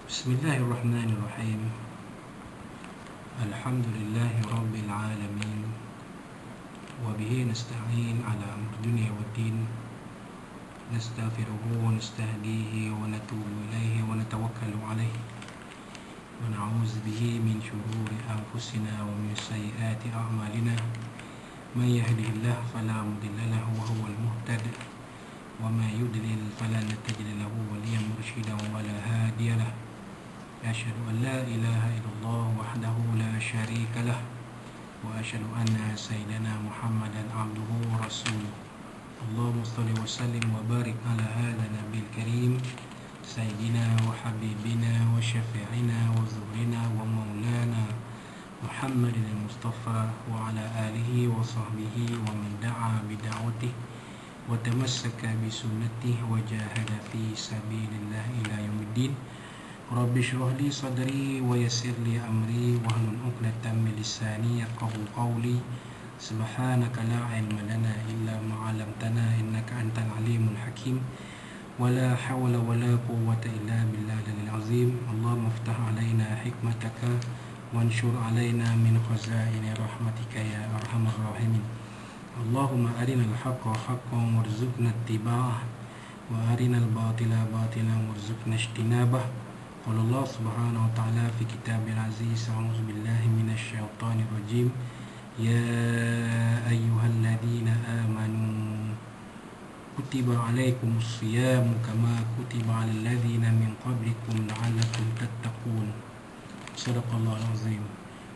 Bismillahirrahmanirrahim. Alhamdulillahi rabbil alamin. Wa bihi nasta'in ala amri dunya waddin. Nastaghfiruhu wa nastahdihi wa natubu ilaihi wa natawakkalu alaihi. Wa na'udzu bihi min shururi anfusina wa min sayyiati a'malina. Man yahdihillahu fala mudilla lahu wa huwal muhtadi. Wa man yudlil falan tajida lahu waliyyan murshidan wa la hadiya lahu. أشهد أن لا إله إلا الله وحده لا شريك له وأشهد أن سيدنا محمدا عبده ورسوله اللهم صل وسلم وبارك على هذا النبي الكريم سيدنا وحبيبنا وشفيعنا وزهرنا ومولانا محمد المصطفى وعلى آله وصحبه ومن دعا بدعوته وتمسك بسنته وجاهد في سبيل الله إلى يوم الدين Rabbi shrah li sadri wa yassir li amri wahlul 'uqdatam min lisani yafqahu qawli subhanaka la 'ilma lana illa ma 'allamtana innaka antal alimul hakim wa la hawla wa la quwwata illa billahil azim Allahumma iftah 'alaina hikmataka wanshur 'alaina min khazaini rahmatika ya arhamar rahimin Allahumma arinal haqqa haqqan warzuqna ittiba'ah wa arinal batila batilan warzuqna ijtinabah قال الله سبحانه وتعالى في كتابه العزيز أعوذ بالله من الشيطان الرجيم يا أيها الذين آمنوا كتب عليكم الصيام كما كتب على الذين من قبلكم لعلكم تتقون صدق الله العظيم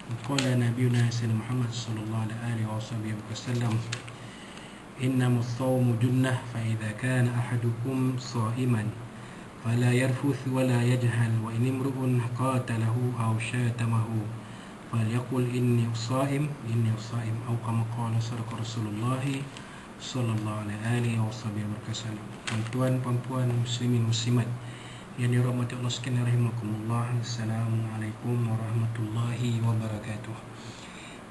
وقال نبينا سيدنا محمد صلى الله عليه وسلم إنما الصوم جنة فإذا كان أحدكم صائما فلا يرفث ولا يجهل وإن امرؤ قاتله أو شاتمه فليقل إني صائم أو كما قال صدق Rasulullah sallallahu alaihi wasallam. Tuan-puan muslimin muslimat yang dirahmati Allah sekalian rahimakumullah. Assalamualaikum warahmatullahi wabarakatuh.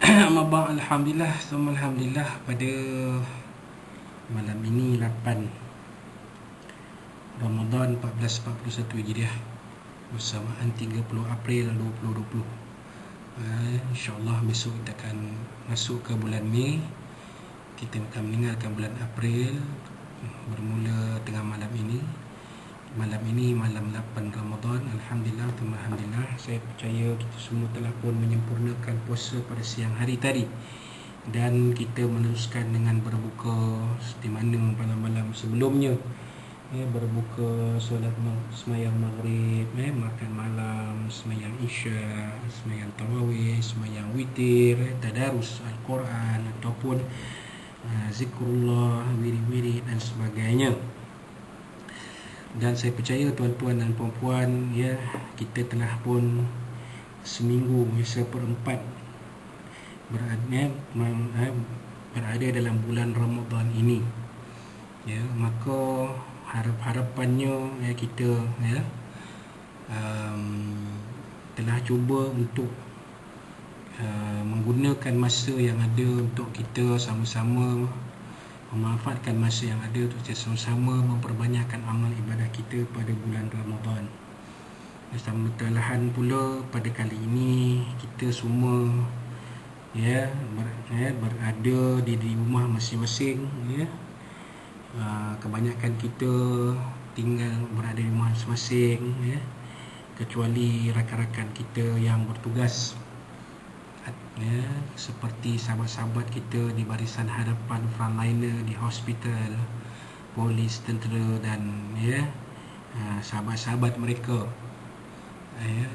Amma ba'd, alhamdulillah pada malam ini 8 Ramadan 1441 Hijriah bersamaan 30 April 2020. InsyaAllah besok kita akan masuk ke bulan Mei. Kita akan meninggalkan bulan April bermula tengah malam ini. Malam ini malam 8 Ramadan. Alhamdulillah. Saya percaya kita semua telah pun menyempurnakan puasa pada siang hari tadi. Dan kita meneruskan dengan berbuka seperti mana pada malam sebelumnya. Berbuka, solat semayang maghrib, makan malam, semayang isya, semayang tarawih, semayang witir, tadarus Al-Quran ataupun zikrullah, wirid-wirid dan sebagainya. Dan saya percaya tuan-tuan dan puan-puan, kita telah pun seminggu seperempat berada dalam bulan Ramadan ini. Maka harapannya kita telah cuba untuk menggunakan masa yang ada untuk kita sama-sama memanfaatkan masa yang ada untuk kita sama-sama memperbanyakkan amal ibadah kita pada bulan Ramadan. Tambahan pula pada kali ini kita semua berada di rumah masing-masing. Kebanyakan kita tinggal berada di rumah masing-masing, kecuali rakan-rakan kita yang bertugas, seperti sahabat-sahabat kita di barisan hadapan frontliner di hospital, polis, tentera dan sahabat-sahabat mereka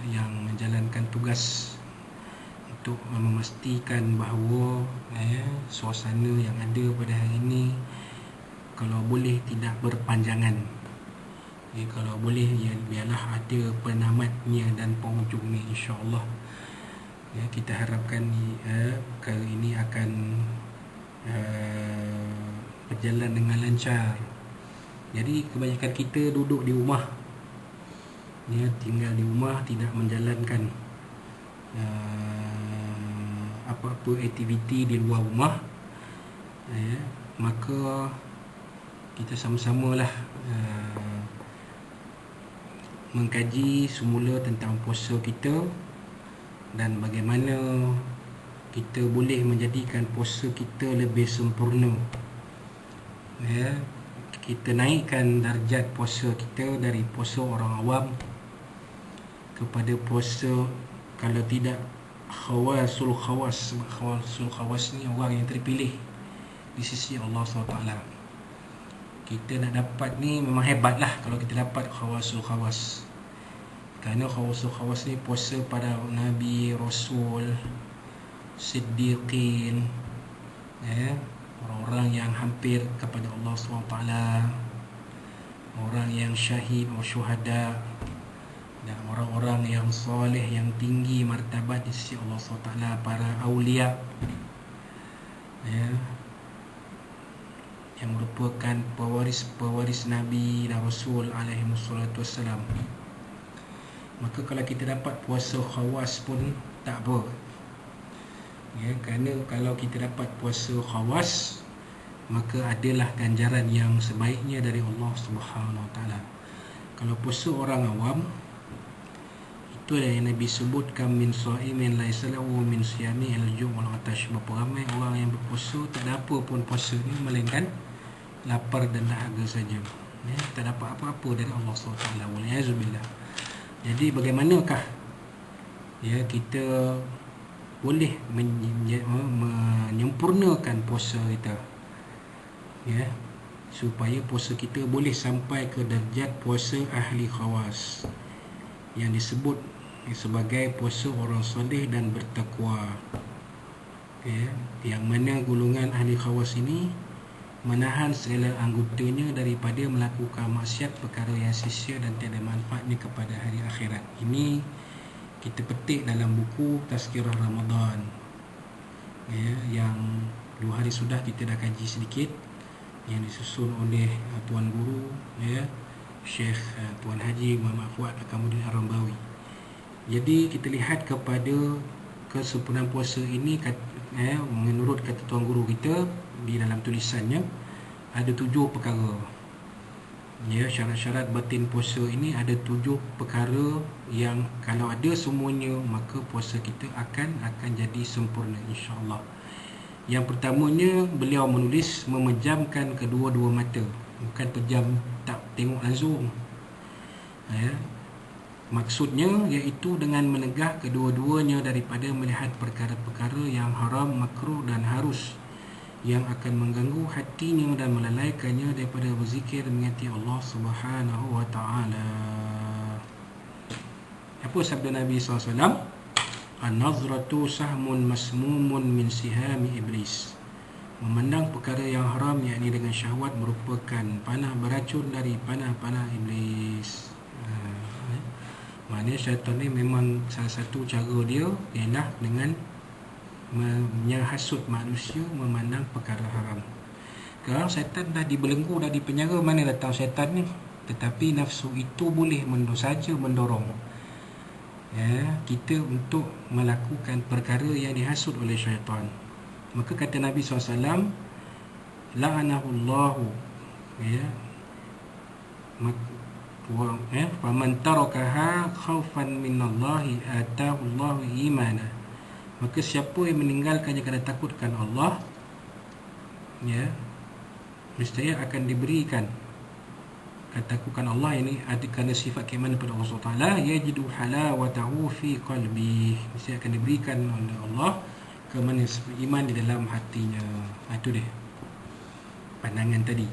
yang menjalankan tugas untuk memastikan bahawa suasana yang ada pada hari ini kalau boleh tidak berpanjangan. Kalau boleh biarlah ada penamatnya dan penghujungnya, insya-Allah. Kita harapkan perkara ini akan berjalan dengan lancar. Jadi kebanyakan kita duduk di rumah, tinggal di rumah, tidak menjalankan apa-apa aktiviti di luar rumah. Maka kita sama-samalah mengkaji semula tentang puasa kita dan bagaimana kita boleh menjadikan puasa kita lebih sempurna. Kita naikkan darjat puasa kita dari puasa orang awam kepada puasa, kalau tidak khawasul khawas. Khawasul khawas ni orang yang terpilih di sisi Allah SWT. Kita nak dapat ni memang hebat lah kalau kita dapat khawasul khawas. Kerana khawasul khawas ni puasa para Nabi, Rasul, Siddiqin, orang-orang yang hampir kepada Allah SWT, orang yang syahid atau syuhada, dan orang-orang yang soleh, yang tinggi martabat di sisi Allah SWT, para awliya, yang merupakan pewaris Nabi dan Rasul alaihi wassalatu wassalam. Maka kalau kita dapat puasa khawas pun tak apa, kerana kalau kita dapat puasa khawas, maka adalah ganjaran yang sebaiknya dari Allah Subhanahu Wa Taala. Kalau puasa orang awam, itu yang Nabi sebutkan, min shaimin laisa lahu min siyami al-ju' wal 'atash. Berapa ramai orang yang berpuasa tak ada apa pun puasa ni melainkan lapar dan dahaga saja, tak dapat apa-apa dari Allah SWT. Waliyahzubillah. Jadi bagaimanakah kita boleh menyempurnakan puasa kita, supaya puasa kita boleh sampai ke darjat puasa ahli khawas yang disebut sebagai puasa orang soleh dan bertakwa, yang mana golongan ahli khawas ini menahan segala anggotanya daripada melakukan maksiat, perkara yang sia-sia dan tiada manfaatnya kepada hari akhirat. Ini kita petik dalam buku Tazkirah Ramadan, yang 2 hari sudah kita dah kaji sedikit, yang disusun oleh Tuan Guru, Syekh Tuan Haji Muhammad Fuad Akamuddin Ar-Rambawi. Jadi kita lihat kepada kesempurnaan puasa ini, menurut kata Tuan Guru kita di dalam tulisannya, ada 7 perkara. Syarat-syarat batin puasa ini ada 7 perkara yang kalau ada semuanya, maka puasa kita akan jadi sempurna, insya-Allah. Yang pertamanya, beliau menulis memejamkan kedua-dua mata. Bukan pejam tak tengok langsung, maksudnya iaitu dengan menegah kedua-duanya daripada melihat perkara-perkara yang haram, makruh dan harus, yang akan mengganggu hatinya dan melalaikannya daripada berzikir mengingati Allah Subhanahu Wa Taala. Apa sabda Nabi SAW? An-nazratu sahmun masmumun min sihami iblis. Memandang perkara yang haram, yakni dengan syahwat, merupakan panah beracun dari panah-panah iblis. Maknanya syaitan ni memang salah satu cara dia ialah dengan menghasut manusia memandang perkara haram. Sekarang syaitan dah dibelenggu, dah dipenjara, mana datang syaitan ni? Tetapi nafsu itu boleh saja mendorong kita untuk melakukan perkara yang dihasut oleh syaitan. Maka kata Nabi SAW, la'anahullahu, faman tarakaha khaufan minallahi atahullahu imana. Maka siapa yang meninggalkannya kerana takutkan Allah, mestinya akan diberikan takutkan Allah ini ada kerana sifat keimanan pada Allah SWT, yajidu halawatahu fi qalbi, mesti akan diberikan oleh Allah keimanan iman di dalam hatinya. Itu dia pandangan tadi.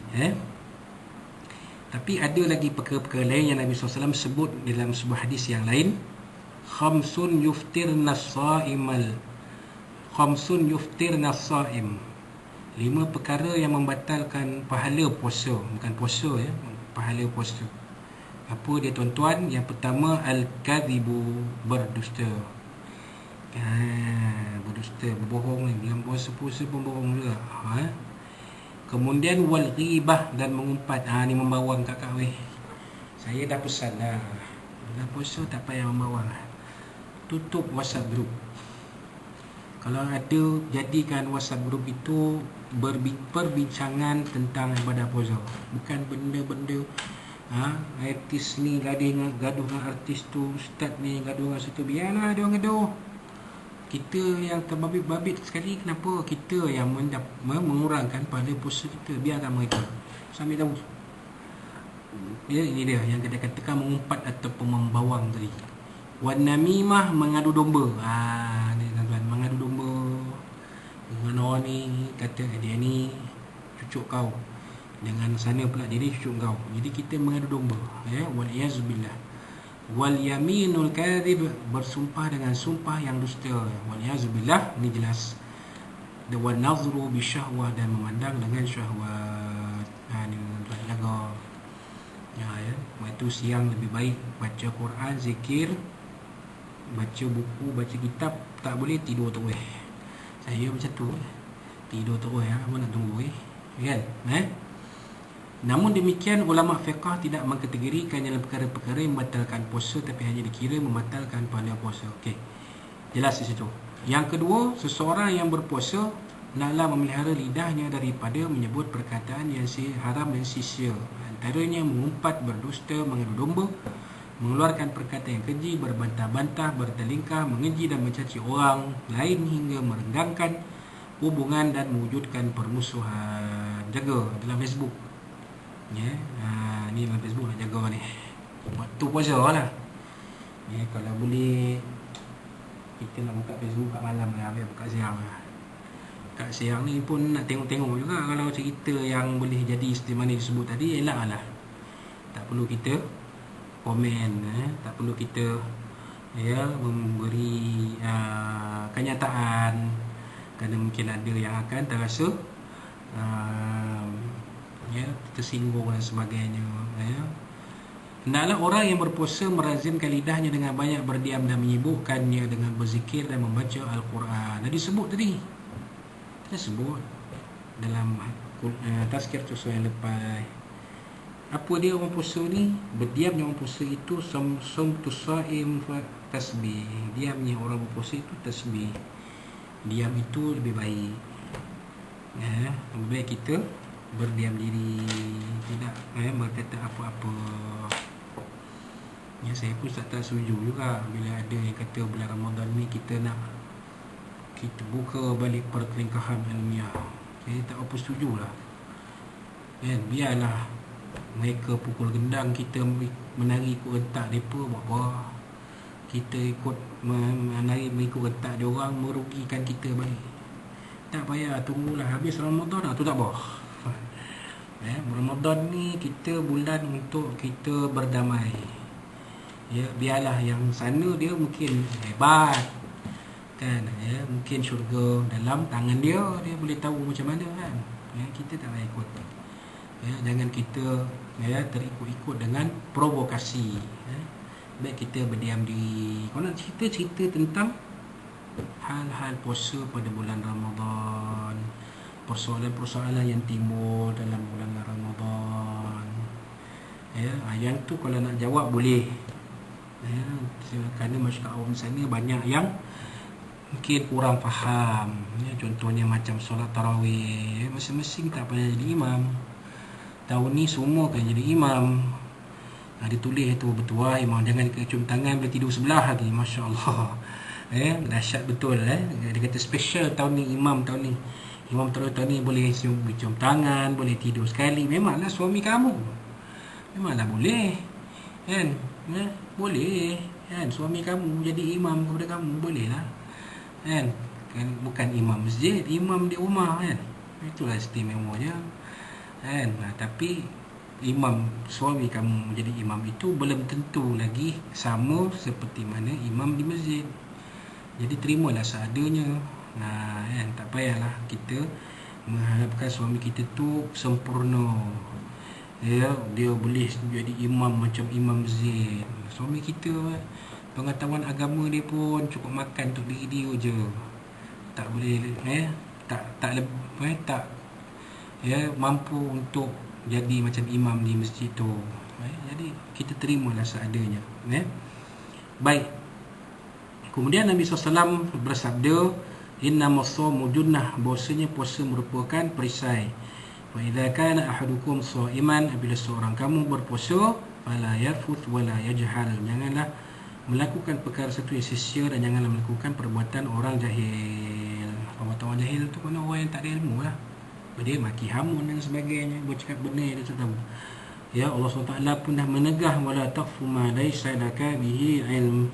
Tapi ada lagi perkara-perkara lain yang Nabi SAW sebut dalam sebuah hadis yang lain. Khamsun yuftirna as-sa'imal, khamsun yuftirna as-sa'im. 5 perkara yang membatalkan pahala puasa, bukan puasa, pahala puasa. Apa dia tuan-tuan? Yang pertama, al-kadhibu, berdusta. Berdusta, berbohong ni. Bulan puasa pun bohong juga. Kemudian wal ghibah, dan mengumpat. Ni membawang kakak weh. Saya dah pesan dah, bulan puasa tak payah membawang. Tutup WhatsApp group. Kalau ada, jadikan WhatsApp group itu perbincangan tentang ibadah puasa, bukan benda-benda Artis ni gaduh dengan artis tu, ustaz ni gaduh dengan situ, biarlah dia orang gaduh. Kita yang terbabit-babit sekali, kenapa kita yang mengurangkan pada puasa kita, biarkan mereka sambil tahu. Ya, ini dia yang kita katakan mengumpat ataupun membawang tadi. Wan namimah, mengadu domba. Ni tuan-tuan, mengadu domba. Dengan orang ni kata dia ni cucuk kau, dengan sana pula dia ni cucuk kau. Jadi kita mengadu domba, ya, wal iazubillah. Wal yaminul kadhib, bersumpah dengan sumpah yang dusta. Wal iazubillah, ni jelas. Wan nazru bisyahwah, dan memandang dengan syahwat. Ni tuan jaga. Ya, waktu siang lebih baik baca Quran, zikir, baca buku, baca kitab. Tak boleh tidur terus. Saya macam tu, tidur terus apa nak tunggu kan? Namun demikian, ulama fiqh tidak mengkategorikan dalam perkara-perkara yang membatalkan puasa, tapi hanya dikira membatalkan pahala puasa. Okey, jelas di situ. Yang kedua, seseorang yang berpuasa naklah memelihara lidahnya daripada menyebut perkataan yang haram dan sia-sia. Antaranya mengumpat, berdusta, mengadu domba, mengeluarkan perkataan yang keji, berbantah-bantah, bertelingkah, mengeji dan mencaci orang lain, hingga merenggangkan hubungan dan mewujudkan permusuhan. Jaga dalam Facebook. Ya, ni dalam Facebook nak jaga ni. Waktu puasa lah. Ya, kalau boleh kita nak buka Facebook kat malam lah, buka siang lah. Kat siang ni pun nak tengok-tengok juga. Kalau cerita yang boleh jadi seperti mana disebut tadi, elak lah. Tak perlu kita komen, tak perlu kita memberi kenyataan, kerana mungkin ada yang akan terasa tersinggung dan sebagainya. Hendaklah orang yang berpuasa merazimkan lidahnya dengan banyak berdiam dan menyibukkannya dengan berzikir dan membaca Al-Quran. Dah disebut tadi, kita sebut dalam tazkiratus shaum yang lepas. Apa dia orang puasa ni? Berdiamnya orang puasa itu sumtus shaim fa tasbih. Diamnya orang berpuasa itu tasbih. Diam itu lebih baik. Lebih baik kita berdiam diri, tidak berkata apa-apa. Ya, saya pun tak setuju juga bila ada yang kata bulan Ramadan ni kita buka balik perkelingkahan ilmiah. Saya tak apa setuju lah. Biarlah mereka pukul gendang, kita menari ikut rentak mereka, buat apa? Kita ikut menari mengikut rentak dia orang, merugikan kita balik. Tak payah, tunggulah habis Ramadan tu tak apa. Ramadan ni kita bulan untuk kita berdamai. Ya, biarlah yang sana dia mungkin hebat kan, mungkin syurga dalam tangan dia boleh tahu macam mana kan. Kita tak payah ikut. Jangan kita terikut-ikut dengan provokasi. Baik kita berdiam diri. Kalau nak cerita tentang hal-hal puasa pada bulan Ramadan, persoalan-persoalan yang timbul dalam bulan Ramadan, yang tu kalau nak jawab boleh. Kerana masyarakat awam sana banyak yang mungkin kurang faham. Contohnya macam solat tarawih, masing-masing tak pernah jadi imam. Tahun ni semua kan jadi imam. Dia tulis tu bertuah imam, jangan cium tangan boleh tidur sebelah lagi. Masya Allah. Dahsyat betul. Dia kata special tahun ni imam tahun ni. Imam tahun ni boleh cium tangan, boleh tidur sekali. Memanglah suami kamu, memanglah boleh kan. Boleh kan, suami kamu jadi imam kepada kamu, boleh lah kan. Bukan imam masjid, imam di rumah kan. Itulah istimewanya kan. Tapi imam suami kamu jadi imam itu belum tentu lagi sama seperti mana imam di masjid. Jadi terimalah seadanya. Kan, tak payahlah kita mengharapkan suami kita tu sempurna. Dia boleh jadi imam macam imam masjid. Suami kita pengetahuan agama dia pun cukup makan untuk diri dia je. Tak boleh tak mampu untuk jadi macam imam di masjid tu. Jadi kita terimalah seadanya. Baik. Kemudian Nabi SAW bersabda, innamas shaumu junnah, bahwasanya puasa merupakan perisai. Fa idza kana ahadukum sha'iman, apabila seorang kamu berpuasa, fala yarfuth wala yajhal, janganlah melakukan perkara satu yang sia-sia dan janganlah melakukan perbuatan orang jahil. Perbuatan orang jahil tu kan orang yang tak ada ilmu lah. Dia maki hamun dan sebagainya, bercakap benda dia tak tahu. Ya, Allah SWT pun dah menegah, wala taqfu ma laysa laka bihi ilm,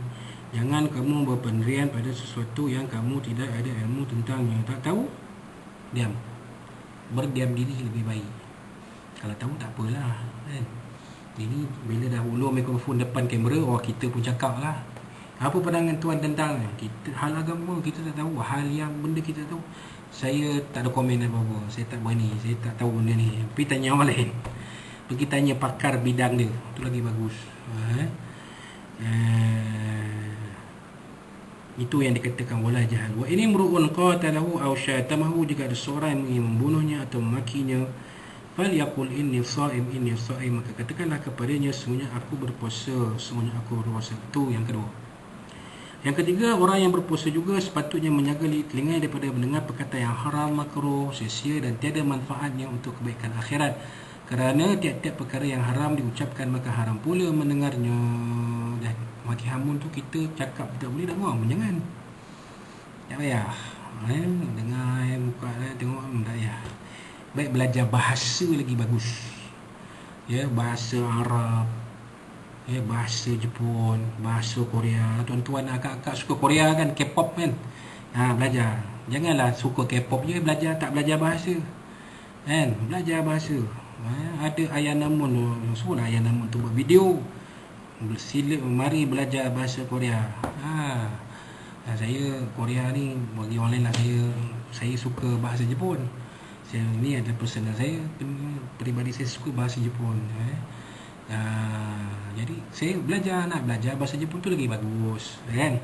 jangan kamu berpendirian pada sesuatu yang kamu tidak ada ilmu tentangnya. Tak tahu, diam. Berdiam diri lebih baik. Kalau tahu tak apalah kan. Ini bila dah ulur mikrofon depan kamera, kita pun cakap lah. Apa pandangan tuan tentang kita, hal agama kita tak tahu, hal yang benda kita tahu. Saya tak ada komen apa-apa, saya tak berani, saya tak tahu benda ni. Pergi tanya orang lain, pergi tanya pakar bidang dia, tu lagi bagus. Itu yang dikatakan wala jahal. Wa ini mru'un qatalahu aw syatamahu, jika ada seorang yang ingin membunuhnya atau memakinya, fal yaqul inni sha'im, maka katakanlah kepadanya, sungguhnya aku berpuasa, sungguhnya aku berpuasa. Itu yang kedua. Yang ketiga, orang yang berpuasa juga sepatutnya menjaga telinga daripada mendengar perkataan yang haram, makruh, sia-sia dan tiada manfaatnya untuk kebaikan akhirat. Kerana tiap-tiap perkara yang haram diucapkan, maka haram pula mendengarnya. Dan maki hamun tu kita cakap tak boleh, tak mahu, jangan. Tak payah. Dengar muka tengok tak payah. Baik belajar bahasa lagi bagus. Ya, bahasa Arab, ya, bahasa Jepun, bahasa Korea. Tuan-tuan akak-akak suka Korea kan, K-pop kan. Belajar. Janganlah suka K-pop je belajar, tak belajar bahasa. Kan? Belajar bahasa. Ada Ayana Mun, suruh Ayana Mun tu buat video. Sila mari belajar bahasa Korea. Saya Korea ni bagi orang lain lah, saya suka bahasa Jepun. Ni ada personal saya, peribadi saya suka bahasa Jepun. Jadi saya nak belajar bahasa Jepun tu lagi bagus kan,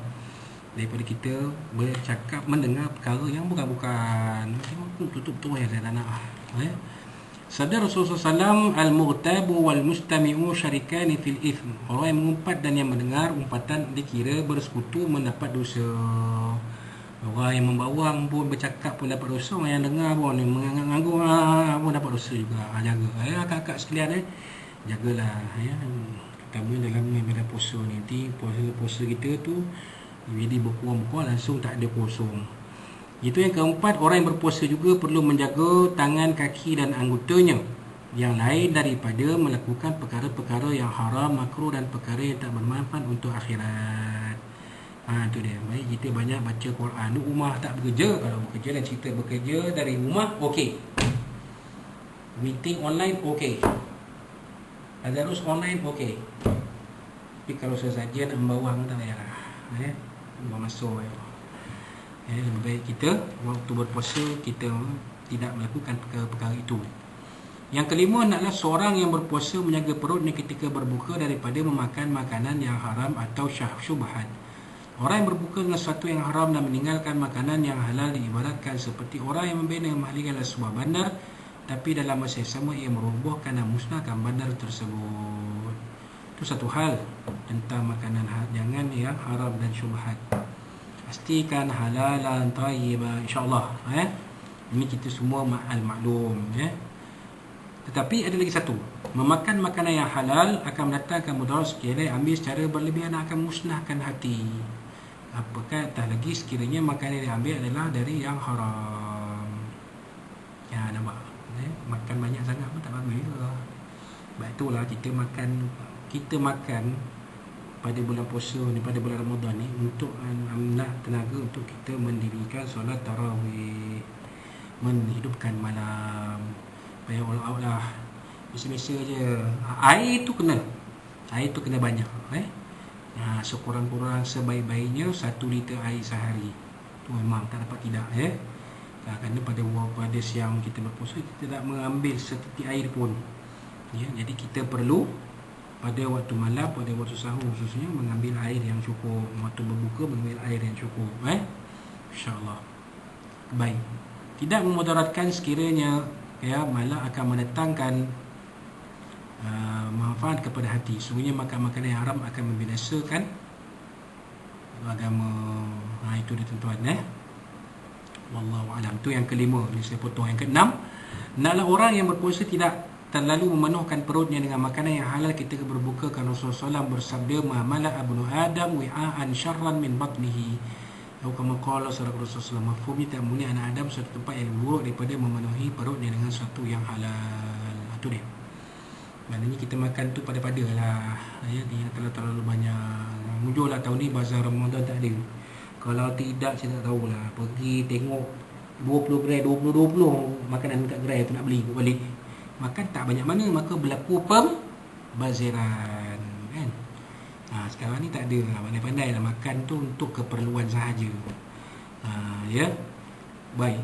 daripada kita bercakap mendengar perkara yang bukan-bukan. Tutup tu yang saya tak nak. Sabda Rasulullah SAW, al-mughtabu wal-mustami'u syarikani fil ithm, orang yang mengumpat dan yang mendengar umpatan dikira bersekutu mendapat dosa. Orang yang membawang pun bercakap pun dapat dosa, orang yang dengar pun mengangguk pun dapat dosa juga. Jaga kakak-kakak sekalian, jagalah terutama dalam ibadah puasa ni. Nanti puasa kita tu jadi berkurang-kurang, langsung tak ada kosong. Itu yang keempat, orang yang berpuasa juga perlu menjaga tangan, kaki dan anggotanya yang lain daripada melakukan perkara-perkara yang haram, makruh dan perkara yang tak bermanfaat untuk akhirat. Itu dia. Baik, kita banyak baca Quran. Rumah tak bekerja, kalau bekerja dan cerita bekerja dari rumah, okey. Meeting online, okey. Tadarus online, okey. Tapi kalau sesajen membawang tak payahlah. Masuk lebih baik kita waktu berpuasa kita tidak melakukan perkara itu. Yang kelima adalah seorang yang berpuasa menjaga perutnya ketika berbuka daripada memakan makanan yang haram atau syubhat. Orang yang berbuka dengan sesuatu yang haram dan meninggalkan makanan yang halal diibaratkan seperti orang yang membina mengalihkan sebuah bandar, tapi dalam masa yang sama ia merobohkan dan musnahkan bandar tersebut. Itu satu hal tentang makanan, jangan yang haram dan syubhat. Pastikan halalan tayyiban, insya-Allah. Ini kita semua maklum. Tetapi ada lagi satu, memakan makanan yang halal akan mendatangkan mudarat sekiranya ambil secara berlebihan akan musnahkan hati. Apakah tak lagi sekiranya makanan yang diambil adalah dari yang haram. Nampak? Makan banyak sangat pun tak bagus juga. Sebab itulah kita makan pada bulan puasa ni, pada bulan Ramadan ni, untuk nak tenaga untuk kita mendirikan solat tarawih, menghidupkan malam. Payah all out lah, biasa-biasa je. Air tu kena banyak. Sekurang-kurang sebaik-baiknya 1 liter air sehari. Tu memang tak dapat tidak. Kerana pada siang kita berpuasa, kita tak mengambil setitik air pun. Jadi kita perlu pada waktu malam, pada waktu sahur khususnya, mengambil air yang cukup. Waktu berbuka mengambil air yang cukup. InsyaAllah. Baik. Tidak memudaratkan sekiranya malah akan mendatangkan manfaat kepada hati. Sungguhnya makan makanan yang haram akan membinasakan agama. Itu dia tuan-tuan. Wallahu a'lam. Itu yang kelima. Ini saya potong. Yang keenam, Naklah orang yang berpuasa tidak terlalu memenuhkan perutnya dengan makanan yang halal ketika berbuka, kerana Rasulullah SAW bersabda, ma mala abnu adam wi'aan syarran min batnihi, atau kama qala Rasulullah SAW. Mafhumnya, tak mulia anak Adam suatu tempat yang buruk daripada memenuhi perutnya dengan sesuatu yang halal. Itu dia. Maknanya kita makan tu pada-pada lah, ya, dia terlalu banyak. Mujurlah tahun ni bazar Ramadan tak ada. Kalau tidak, saya tak tahulah. Pergi tengok 20 gerai, 20 makanan kat gerai tu nak beli balik. Makan tak banyak mana, maka berlaku pembaziran, kan? Sekarang ni tak ada lah, pandai-pandai lah makan tu untuk keperluan sahaja. Ya. Baik,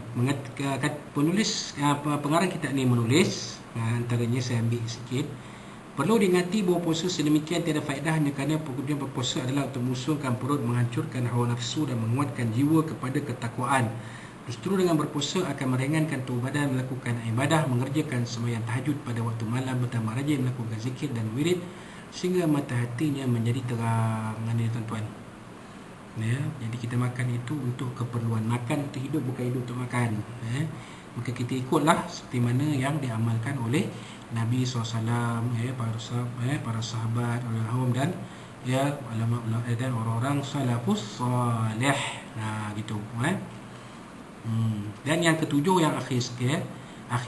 penulis pengarang kitab ni menulis, antaranya saya ambil sikit. Perlu diingati bahawa puasa sedemikian tiada faedah hanya kerana kemudian berpuasa adalah untuk mengusungkan perut, menghancurkan hawa nafsu dan menguatkan jiwa kepada ketakwaan. Justru dengan berpuasa akan meringankan tubuh badan, melakukan ibadah, mengerjakan sembahyang tahajud pada waktu malam, bertambah rajin melakukan zikir dan wirid sehingga mata hatinya menjadi terang. Ini tuan-tuan, ya, jadi kita makan itu untuk keperluan. Makan untuk hidup, bukan hidup untuk makan, ya. Maka kita ikutlah seperti mana yang diamalkan oleh Nabi SAW, ya, para sahabat, ulama dan ya ulama dan orang-orang salafus salih. Gitu, Dan yang ketujuh, yang akhir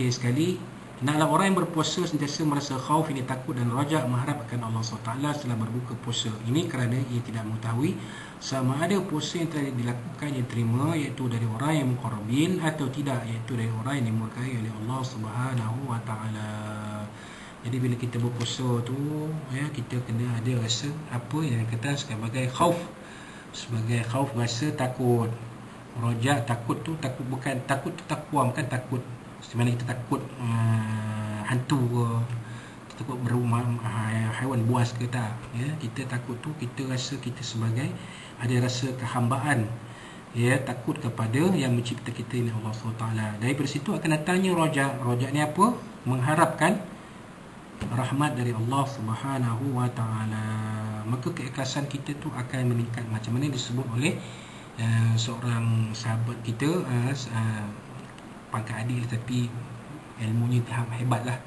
sekali, naklah orang yang berpuasa sentiasa merasa khauf, ini takut dan raja, mengharap akan Allah SWT setelah berbuka puasa. Ini kerana ia tidak mengetahui sama ada puasa yang telah dilakukan yang terima, iaitu dari orang yang muqarrabin, atau tidak, iaitu dari orang yang dimurkai oleh Allah SWT. Jadi bila kita berpuasa tu, ya, kita kena ada rasa apa yang kata sebagai khauf, rasa takut. Rojak, takut tu takut, bukan takut tu takwa, bukan takut seperti mana kita takut hantu ke, takut berumah haiwan buas ke, tak, ya. Kita takut tu kita rasa kita sebagai ada rasa kehambaan, ya, takut kepada yang mencipta kita ini, Allah SWT. Daripada situ akan datangnya rojak. Rojak ni apa? Mengharapkan rahmat dari Allah SWT. Maka keikhlasan kita tu akan meningkat, macam mana disebut oleh seorang sahabat kita, pangkat adik tapi ilmunya hebat lah,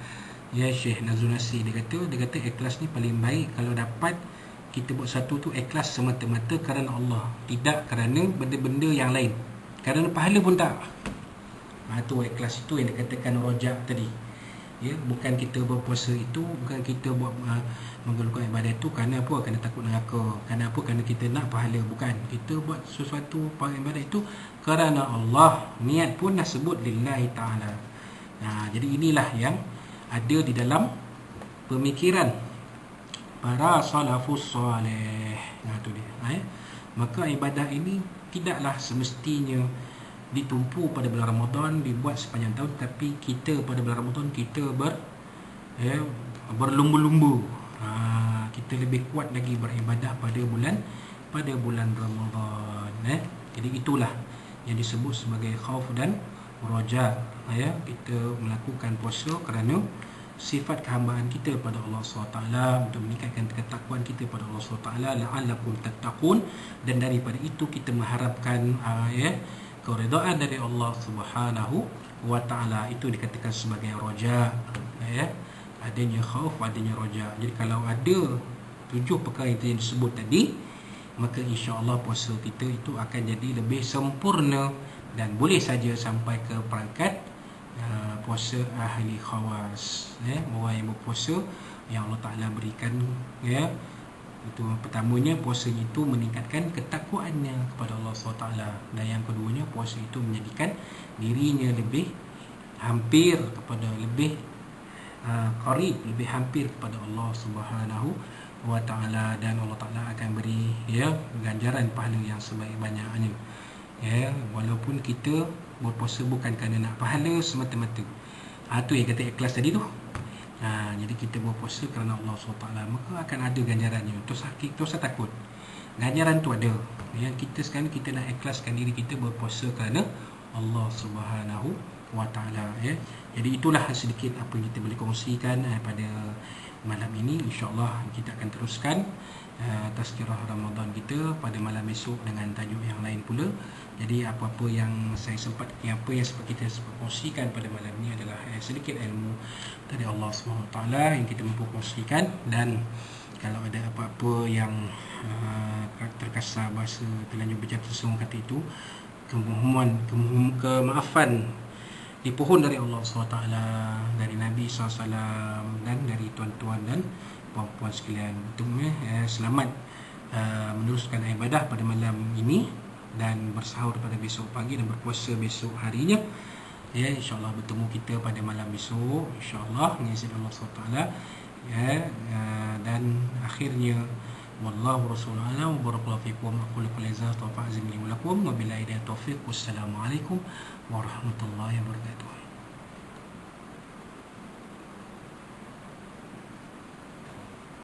ya, Syekh Nazrul Nasir. Dia kata ikhlas ni paling baik kalau dapat kita buat satu tu ikhlas semata-mata kerana Allah, tidak kerana benda-benda yang lain, kerana pahala pun tak. Tu ikhlas itu yang dikatakan rojak tadi, ya. Bukan kita berpuasa itu, bukan kita buat menggelukan ibadah itu kerana apa? Kerana takut neraka. Kerana apa? Kerana kita nak pahala. Bukan. Kita buat sesuatu ibadah itu kerana Allah. Niat pun dah sebut lillahi ta'ala. Jadi inilah yang ada di dalam pemikiran para salafus salih. Itu dia. Maka ibadah ini tidaklah semestinya ditumpu pada bulan Ramadan, dibuat sepanjang tahun, tapi kita pada bulan Ramadan kita berlumba-lumba. Kita lebih kuat lagi beribadah pada bulan Ramadan. Jadi itulah yang disebut sebagai khauf dan raja, ya. Kita melakukan puasa kerana sifat kehambaan kita pada Allah SWT, untuk meningkatkan ketakwaan kita pada Allah SWT, la'allakum tattaqun, dan daripada itu kita mengharapkan keridaan dari Allah Subhanahu wa ta'ala. Itu dikatakan sebagai raja, ya. Adanya khauf, adanya raja. Jadi kalau ada 7 perkara yang disebut tadi, maka insya-Allah puasa kita itu akan jadi lebih sempurna dan boleh saja sampai ke perangkat puasa ahli khawas, ya. Orang yang berpuasa yang Allah Ta'ala berikan, ya, itu pertamanya puasanya itu meningkatkan ketakwaannya kepada Allah SWT, dan yang keduanya puasa itu menjadikan dirinya lebih hampir kepada qarib, lebih hampir kepada Allah Subhanahu wa ta'ala, dan Allah Ta'ala akan beri, ya, ganjaran pahala yang sebanyak-banyaknya, ya. Walaupun kita berpuasa bukan kerana nak pahala semata-mata. Tu yang kata ikhlas tadi tu. Jadi kita berpuasa kerana Allah SWT, maka akan ada ganjarannya. Tak usah takut, ganjaran tu ada, ya. Kita sekarang kita nak ikhlaskan diri kita berpuasa kerana Allah Subhanahu wa ta'ala, ya. Jadi itulah sedikit apa yang kita boleh kongsikan pada malam ini. InsyaAllah kita akan teruskan tazkirah Ramadan kita pada malam esok dengan tajuk yang lain pula. Jadi apa-apa yang saya sempat kita sempat kongsikan pada malam ini adalah sedikit ilmu dari Allah SWT yang kita mampu kongsikan. Dan kalau ada apa-apa yang terkasar bahasa terlanjur bercakap sesungguh kata itu, kemaafan dipohon dari Allah SWT, dari Nabi SAW, dan dari tuan-tuan dan puan-puan sekalian, untuk selamat meneruskan ibadah pada malam ini dan bersahur pada besok pagi dan berpuasa besok harinya. Ya, insyaAllah bertemu kita pada malam besok, insyaAllah dengan izin Allah SWT. Dan akhirnya, wallahu rasulullah alam, barakallahu fikum, aqulu qawli hadza, tawfiq azim li wa lakum, wa billahi taufiq. Wassalamualaikum warahmatullahi wabarakatuh.